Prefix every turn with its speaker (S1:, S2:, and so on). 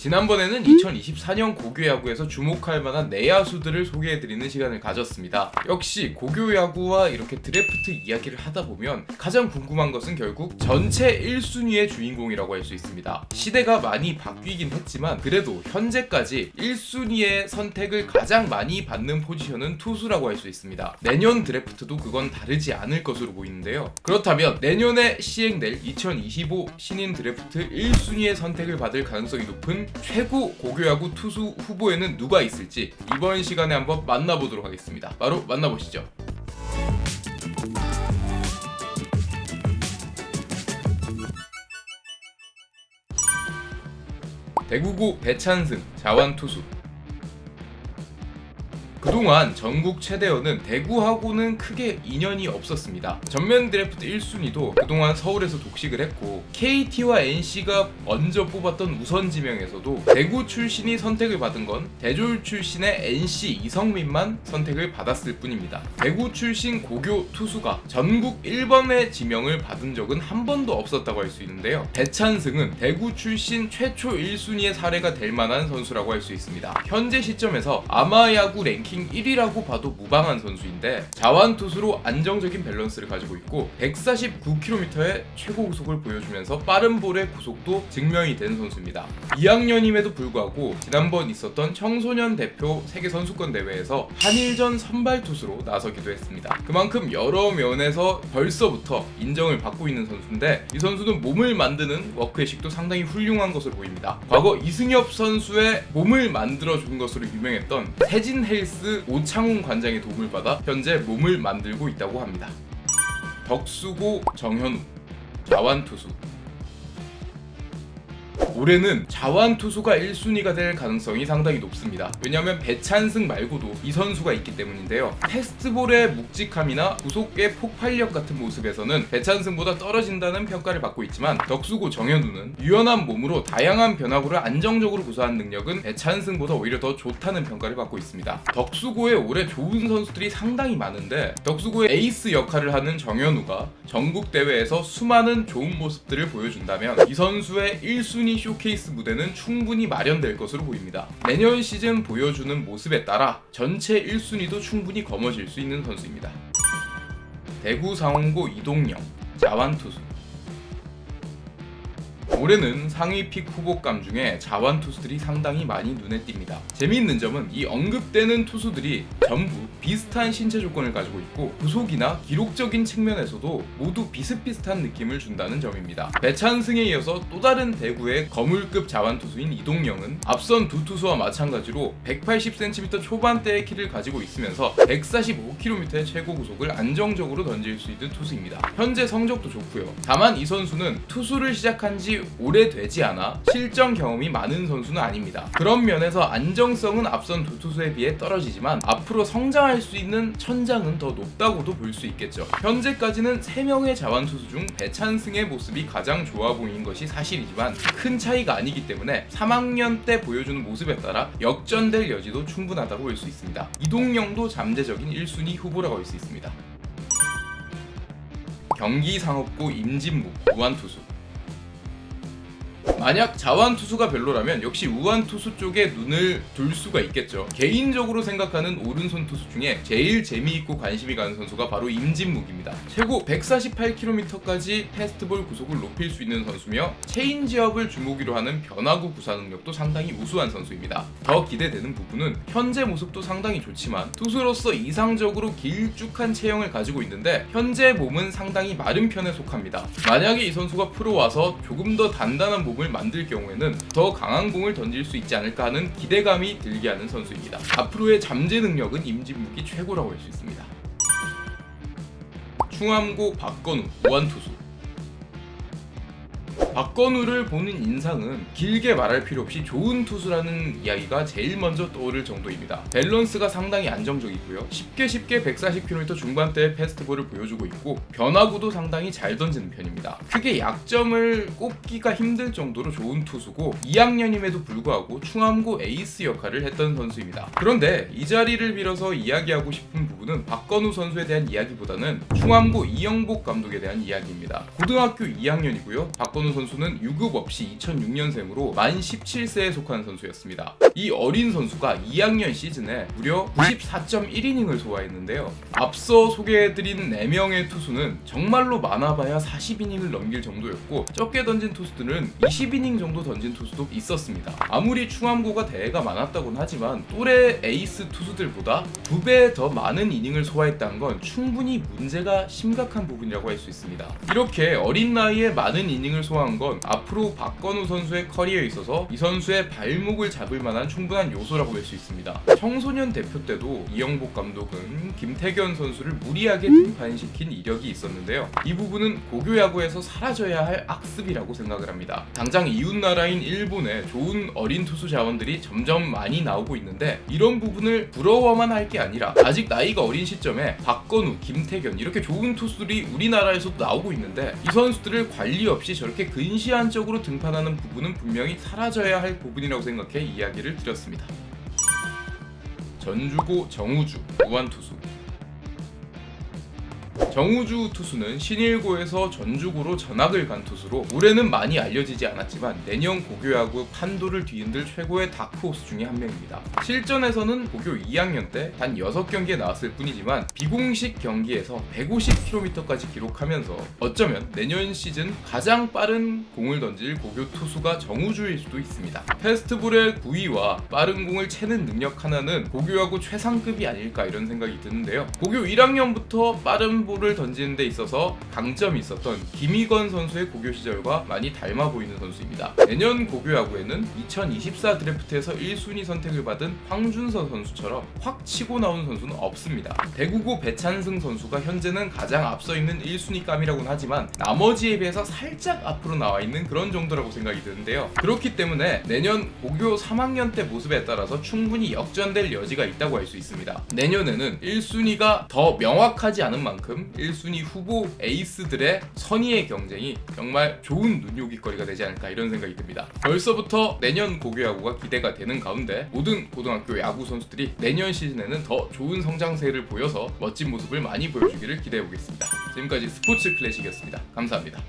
S1: 지난번에는 2024년 고교 야구에서 주목할 만한 내야수들을 소개해드리는 시간을 가졌습니다. 역시 고교 야구와 이렇게 드래프트 이야기를 하다 보면 가장 궁금한 것은 결국 전체 1순위의 주인공이라고 할 수 있습니다. 시대가 많이 바뀌긴 했지만 그래도 현재까지 1순위의 선택을 가장 많이 받는 포지션은 투수라고 할 수 있습니다. 내년 드래프트도 그건 다르지 않을 것으로 보이는데요. 그렇다면 내년에 시행될 2025 신인 드래프트 1순위의 선택을 받을 가능성이 높은 최고 고교야구 투수 후보에는 누가 있을지 이번 시간에 한번 만나보도록 하겠습니다. 바로 만나보시죠. 대구고 배찬승 자완투수. 그동안 전국 최대어는 대구하고는 크게 인연이 없었습니다. 전면 드래프트 1순위도 그동안 서울에서 독식을 했고 KT와 NC가 먼저 뽑았던 우선 지명에서도 대구 출신이 선택을 받은 건 대졸 출신의 NC 이성민만 선택을 받았을 뿐입니다. 대구 출신 고교 투수가 전국 1번의 지명을 받은 적은 한 번도 없었다고 할 수 있는데요. 배찬승은 대구 출신 최초 1순위의 사례가 될 만한 선수라고 할 수 있습니다. 현재 시점에서 아마야구 랭킹 1위라고 봐도 무방한 선수인데 자완투수로 안정적인 밸런스를 가지고 있고 149km의 최고 구속을 보여주면서 빠른 볼의 구속도 증명이 된 선수입니다. 2학년임에도 불구하고 지난번 있었던 청소년 대표 세계선수권 대회에서 한일전 선발 투수로 나서기도 했습니다. 그만큼 여러 면에서 벌써부터 인정을 받고 있는 선수인데 이 선수는 몸을 만드는 워크의식도 상당히 훌륭한 것으로 보입니다. 과거 이승엽 선수의 몸을 만들어준 것으로 유명했던 세진 헬스 오창훈 관장의 도움을 받아 현재 몸을 만들고 있다고 합니다. 덕수고 정현우 자완투수. 올해는 자완투수가 1순위가 될 가능성이 상당히 높습니다. 왜냐하면 배찬승 말고도 이 선수가 있기 때문인데요. 패스트볼의 묵직함이나 구속의 폭발력 같은 모습에서는 배찬승보다 떨어진다는 평가를 받고 있지만 덕수고 정현우는 유연한 몸으로 다양한 변화구를 안정적으로 구사하는 능력은 배찬승보다 오히려 더 좋다는 평가를 받고 있습니다. 덕수고에 올해 좋은 선수들이 상당히 많은데 덕수고의 에이스 역할을 하는 정현우가 전국 대회에서 수많은 좋은 모습들을 보여준다면 이 선수의 1순위 쇼케이스 무대는 충분히 마련될 것으로 보입니다. 내년 시즌 보여주는 모습에 따라 전체 1순위도 충분히 거머쥘 수 있는 선수입니다. 대구 상원고 이동영 자완투수. 올해는 상위 픽 후보감 중에 자완투수들이 상당히 많이 눈에 띕니다. 재미있는 점은 이 언급되는 투수들이 전부 비슷한 신체 조건을 가지고 있고 구속이나 기록적인 측면에서도 모두 비슷비슷한 느낌을 준다는 점입니다. 배찬승에 이어서 또 다른 대구의 거물급 자완투수인 이동영은 앞선 두 투수와 마찬가지로 180cm 초반대의 키를 가지고 있으면서 145km의 최고 구속을 안정적으로 던질 수 있는 투수입니다. 현재 성적도 좋고요. 다만 이 선수는 투수를 시작한 지 오래되지 않아 실전 경험이 많은 선수는 아닙니다. 그런 면에서 안정성은 앞선 두 투수에 비해 떨어지지만 앞으로 성장할 수 있는 천장은 더 높다고도 볼 수 있겠죠. 현재까지는 3명의 자완투수 중 배찬승의 모습이 가장 좋아 보이는 것이 사실이지만 큰 차이가 아니기 때문에 3학년 때 보여주는 모습에 따라 역전될 여지도 충분하다고 볼 수 있습니다. 이동영도 잠재적인 1순위 후보라고 할 수 있습니다. 경기상업고 임진묵 우완투수. 만약 자완투수가 별로라면 역시 우완투수 쪽에 눈을 둘 수가 있겠죠. 개인적으로 생각하는 오른손 투수 중에 제일 재미있고 관심이 가는 선수가 바로 임진묵입니다. 최고 148km까지 패스트볼 구속을 높일 수 있는 선수며 체인지업을 주무기로 하는 변화구 구사 능력도 상당히 우수한 선수입니다. 더 기대되는 부분은 현재 모습도 상당히 좋지만 투수로서 이상적으로 길쭉한 체형을 가지고 있는데 현재 몸은 상당히 마른 편에 속합니다. 만약에 이 선수가 프로 와서 조금 더 단단한 몸을 만들 경우에는 더 강한 공을 던질 수 있지 않을까 하는 기대감이 들게 하는 선수입니다. 앞으로의 잠재 능력은 임진묵이 최고라고 할 수 있습니다. 충암고 박건우 우완투수. 박건우를 보는 인상은 길게 말할 필요 없이 좋은 투수라는 이야기가 제일 먼저 떠오를 정도입니다. 밸런스가 상당히 안정적이고요. 쉽게 140km 중반대의 패스트볼을 보여주고 있고 변화구도 상당히 잘 던지는 편입니다. 크게 약점을 꼽기가 힘들 정도로 좋은 투수고 2학년임에도 불구하고 충암고 에이스 역할을 했던 선수입니다. 그런데 이 자리를 빌어서 이야기하고 싶은 부분은 박건우 선수에 대한 이야기보다는 충암고 이영복 감독에 대한 이야기입니다. 고등학교 2학년이고요. 박건우 선수 선수는 유급 없이 2006년생으로 만 17세에 속한 선수였습니다. 이 어린 선수가 2학년 시즌에 무려 94.1이닝을 소화했는데요. 앞서 소개해드린 4명의 투수는 정말로 많아봐야 40이닝을 넘길 정도였고, 적게 던진 투수들은 20이닝 정도 던진 투수도 있었습니다. 아무리 충암고가 대회가 많았다곤 하지만 또래 에이스 투수들보다 2배 더 많은 이닝을 소화했다는 건 충분히 문제가 심각한 부분이라고 할 수 있습니다. 이렇게 어린 나이에 많은 이닝을 소화한 건 앞으로 박건우 선수의 커리어에 있어서 이 선수의 발목을 잡을 만한 충분한 요소라고 할 수 있습니다. 청소년 대표 때도 이영복 감독은 김태견 선수를 무리하게 등판시킨 이력이 있었는데요. 이 부분은 고교 야구에서 사라져야 할 악습이라고 생각을 합니다. 당장 이웃나라인 일본에 좋은 어린 투수 자원들이 점점 많이 나오고 있는데, 이런 부분을 부러워만 할 게 아니라 아직 나이가 어린 시점에 박건우, 김태견 이렇게 좋은 투수들이 우리나라에서도 나오고 있는데, 이 선수들을 관리 없이 저렇게 근시안적으로 등판하는 부분은 분명히 사라져야 할 부분이라고 생각해 이야기를 드렸습니다. 전주고 정우주 무한투수. 정우주 투수는 신일고에서 전주고로 전학을 간 투수로 올해는 많이 알려지지 않았지만 내년 고교야구 판도를 뒤흔들 최고의 다크호스 중에 한 명입니다. 실전에서는 고교 2학년 때 단 6경기에 나왔을 뿐이지만 비공식 경기에서 150km까지 기록하면서 어쩌면 내년 시즌 가장 빠른 공을 던질 고교 투수가 정우주일 수도 있습니다. 페스트볼의 구위와 빠른 공을 채는 능력 하나는 고교야구 최상급이 아닐까 이런 생각이 드는데요. 고교 1학년부터 빠른 볼을 던지는 데 있어서 강점이 있었던 김희건 선수의 고교 시절과 많이 닮아 보이는 선수입니다. 내년 고교 야구에는 2024 드래프트에서 1순위 선택을 받은 황준서 선수처럼 확 치고 나온 선수는 없습니다. 대구고 배찬승 선수가 현재는 가장 앞서 있는 1순위감이라고는 하지만 나머지에 비해서 살짝 앞으로 나와 있는 그런 정도라고 생각이 드는데요. 그렇기 때문에 내년 고교 3학년 때 모습에 따라서 충분히 역전될 여지가 있다고 할 수 있습니다. 내년에는 1순위가 더 명확하지 않은 만큼 1순위 후보 에이스들의 선의의 경쟁이 정말 좋은 눈요깃거리가 되지 않을까 이런 생각이 듭니다. 벌써부터 내년 고교 야구가 기대가 되는 가운데 모든 고등학교 야구 선수들이 내년 시즌에는 더 좋은 성장세를 보여서 멋진 모습을 많이 보여주기를 기대해 보겠습니다. 지금까지 스포츠 클래식이었습니다. 감사합니다.